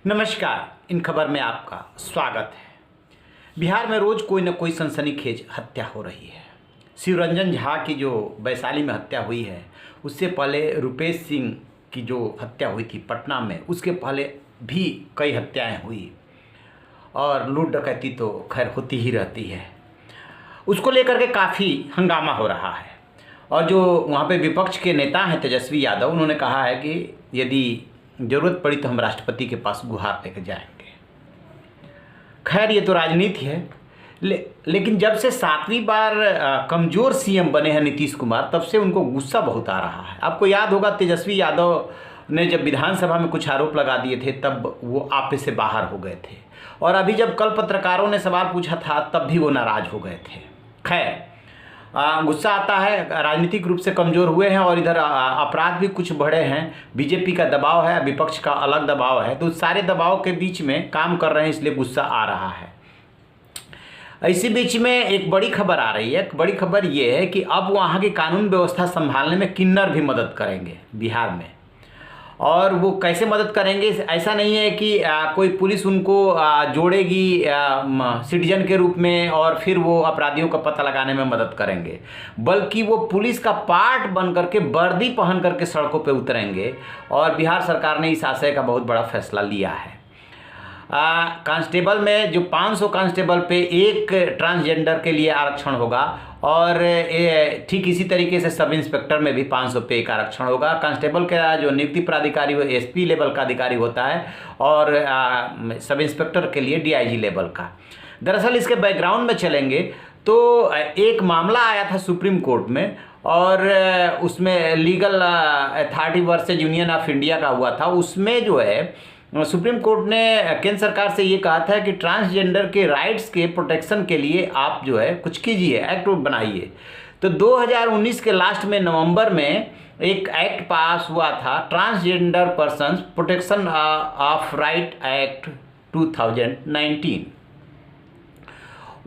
नमस्कार, इन खबर में आपका स्वागत है। बिहार में रोज कोई न कोई सनसनीखेज हत्या हो रही है। शिवरंजन झा की जो वैशाली में हत्या हुई है, उससे पहले रुपेश सिंह की जो हत्या हुई थी पटना में, उसके पहले भी कई हत्याएं हुई और लूट डकैती तो खैर होती ही रहती है। उसको लेकर के काफ़ी हंगामा हो रहा है और जो वहाँ पे विपक्ष के नेता हैं तेजस्वी यादव, उन्होंने कहा है कि यदि ज़रूरत पड़ी तो हम राष्ट्रपति के पास गुहार लेकर जाएंगे। खैर ये तो राजनीति है, लेकिन जब से 7वीं बार कमज़ोर सीएम बने हैं नीतीश कुमार, तब से उनको गुस्सा बहुत आ रहा है। आपको याद होगा तेजस्वी यादव ने जब विधानसभा में कुछ आरोप लगा दिए थे, तब वो आपे से बाहर हो गए थे और अभी जब कल पत्रकारों ने सवाल पूछा था, तब भी वो नाराज़ हो गए थे। खैर गुस्सा आता है, राजनीतिक रूप से कमज़ोर हुए हैं और इधर अपराध भी कुछ बढ़े हैं। बीजेपी का दबाव है, विपक्ष का अलग दबाव है, तो सारे दबाव के बीच में काम कर रहे हैं, इसलिए गुस्सा आ रहा है। इसी बीच में एक बड़ी खबर आ रही है। बड़ी खबर ये है कि अब वहाँ की कानून व्यवस्था संभालने में किन्नर भी मदद करेंगे बिहार में। और वो कैसे मदद करेंगे, ऐसा नहीं है कि कोई पुलिस उनको जोड़ेगी सिटीजन के रूप में और फिर वो अपराधियों का पता लगाने में मदद करेंगे, बल्कि वो पुलिस का पार्ट बन करके वर्दी पहन करके सड़कों पे उतरेंगे। और बिहार सरकार ने इस आशय का बहुत बड़ा फैसला लिया है। कांस्टेबल में जो 500 कांस्टेबल पे एक ट्रांसजेंडर के लिए आरक्षण होगा और ठीक इसी तरीके से सब इंस्पेक्टर में भी 500 पे एक आरक्षण होगा। कांस्टेबल का जो नियुक्ति प्राधिकारी वो एसपी लेवल का अधिकारी होता है और सब इंस्पेक्टर के लिए डीआईजी लेवल का। दरअसल इसके बैकग्राउंड में चलेंगे तो एक मामला आया था सुप्रीम कोर्ट में और उसमें legal authority versus union of India का हुआ था। उसमें जो है सुप्रीम कोर्ट ने केंद्र सरकार से ये कहा था कि ट्रांसजेंडर के राइट्स के प्रोटेक्शन के लिए आप जो है कुछ कीजिए, एक्ट बनाइए। तो 2019 के लास्ट में नवंबर में एक एक्ट पास हुआ था, transgender persons protection of right act 2019।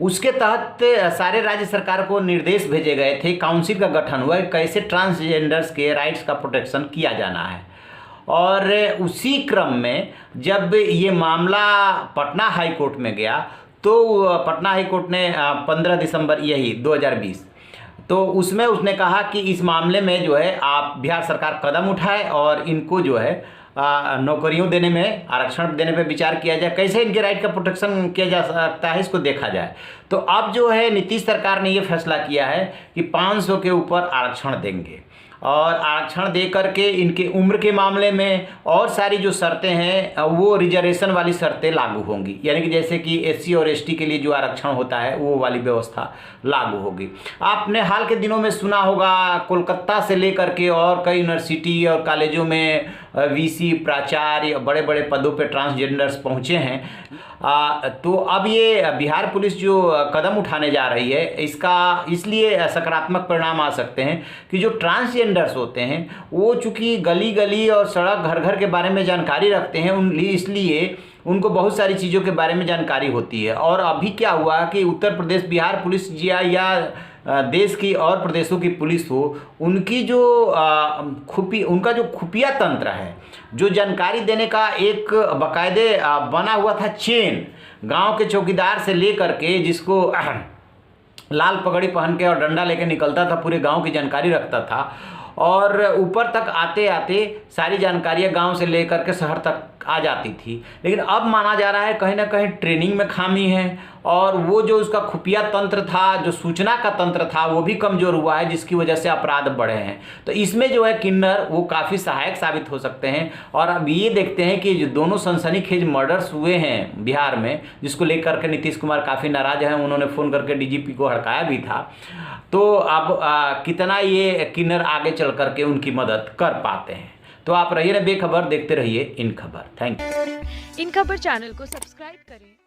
उसके तहत सारे राज्य सरकार को निर्देश भेजे गए थे, काउंसिल का गठन हुआ, कैसे ट्रांसजेंडर्स के राइट्स का प्रोटेक्शन किया जाना है। और उसी क्रम में जब ये मामला पटना हाई कोर्ट में गया तो पटना हाई कोर्ट ने 15 दिसंबर यही 2020 तो उसमें उसने कहा कि इस मामले में जो है आप बिहार सरकार कदम उठाए और इनको जो है नौकरियों देने में, आरक्षण देने पे विचार किया जाए, कैसे इनके राइट का प्रोटेक्शन किया जा सकता है, इसको देखा जाए। तो अब जो है नीतीश सरकार ने ये फैसला किया है कि 500 के ऊपर आरक्षण देंगे और आरक्षण दे करके इनके उम्र के मामले में और सारी जो शर्तें हैं वो रिजर्वेशन वाली शर्तें लागू होंगी, यानी कि जैसे कि एससी और एसटी के लिए जो आरक्षण होता है वो वाली व्यवस्था लागू होगी। आपने हाल के दिनों में सुना होगा कोलकाता से लेकर के और कई यूनिवर्सिटी और कॉलेजों में वीसी, प्राचार्य, बड़े बड़े पदों पे ट्रांसजेंडर्स पहुँचे हैं। तो अब ये बिहार पुलिस जो कदम उठाने जा रही है, इसका इसलिए सकारात्मक परिणाम आ सकते हैं कि जो ट्रांसजेंडर्स होते हैं वो चूँकि गली गली और सड़क घर घर के बारे में जानकारी रखते हैं, इसलिए उनको बहुत सारी चीज़ों के बारे में जानकारी होती है। और अभी क्या हुआ कि उत्तर प्रदेश, बिहार पुलिस या देश की और प्रदेशों की पुलिस हो, उनकी जो उनका जो खुफिया तंत्र है, जो जानकारी देने का एक बाकायदे बना हुआ था चेन, गांव के चौकीदार से लेकर के जिसको लाल पगड़ी पहन के और डंडा लेके निकलता था, पूरे गांव की जानकारी रखता था और ऊपर तक आते आते सारी जानकारियाँ गांव से लेकर के शहर तक आ जाती थी। लेकिन अब माना जा रहा है कहीं ना कहीं ट्रेनिंग में खामी है और वो जो उसका खुफिया तंत्र था, जो सूचना का तंत्र था, वो भी कमज़ोर हुआ है, जिसकी वजह से अपराध बढ़े हैं। तो इसमें जो है किन्नर वो काफ़ी सहायक साबित हो सकते हैं। और अब ये देखते हैं कि जो दोनों सनसनीखेज मर्डर्स हुए हैं बिहार में, जिसको लेकर के नीतीश कुमार काफ़ी नाराज हैं, उन्होंने फ़ोन करके डीजीपी को हड़काया भी था। तो अब कितना ये किन्नर आगे चल करके उनकी मदद कर पाते हैं। तो आप रहिए ना बेखबर, देखते रहिए इन खबर। Thank you. इन खबर चैनल को सब्सक्राइब करें।